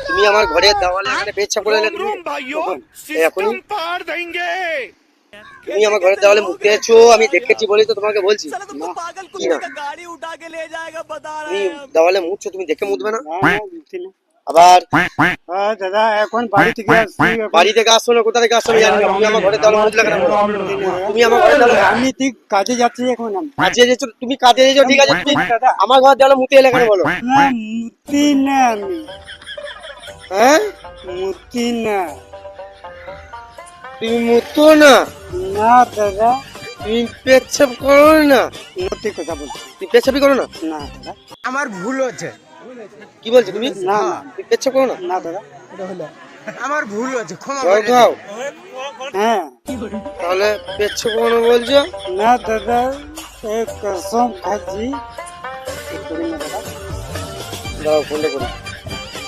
তুমি আমার ঘরের দেওয়ালে এখানে পেচ্ছাপ করে এলে তুমি এখনই তুমি আমার ঘরের দেওয়ালে মুখ দিয়েছো, আমি দেখেছি বলেই তো তোমাকে বলছি। কি না তুমি দেওয়ালে মুছছো, তুমি দেখে মুছবে না? আবার দাদা এখন বাড়ি থেকে আসছি। বাড়ি থেকে আসছো না, কোথা থেকে আসছো আমি জানি না। তুমি আমার ঘরের দেওয়ালে মুছলে কেন? তুমি আমার ঘরের দেওয়ালে আমি ঠিক কাজে যাচ্ছি এখন। কাজে যেছো, তুমি কাজে যেছো ঠিক আছে, তুমি আমার ঘরের দেওয়ালে মুতে এলে কেন বলো? না মুতি না আমি, হ্যাঁ মুতি না। তুমি মুতো না? না দাদা, তুমি পেচ্ছাপ করো না? মুতি কথা বলছি তুমি পেচ্ছাপই করো না? না দাদা। আমার ভুল হচ্ছে। কি বলছো তুমি? না তুমি পেচ্ছাপ করো না? না দাদা, আমার ভুল হচ্ছে, ক্ষমা জল করে দিন। খাও। হ্যাঁ তাহলে পেচ্ছাপ করো বলছো? না দাদা, কসম খাচ্ছি। দাও ফোনটা করো।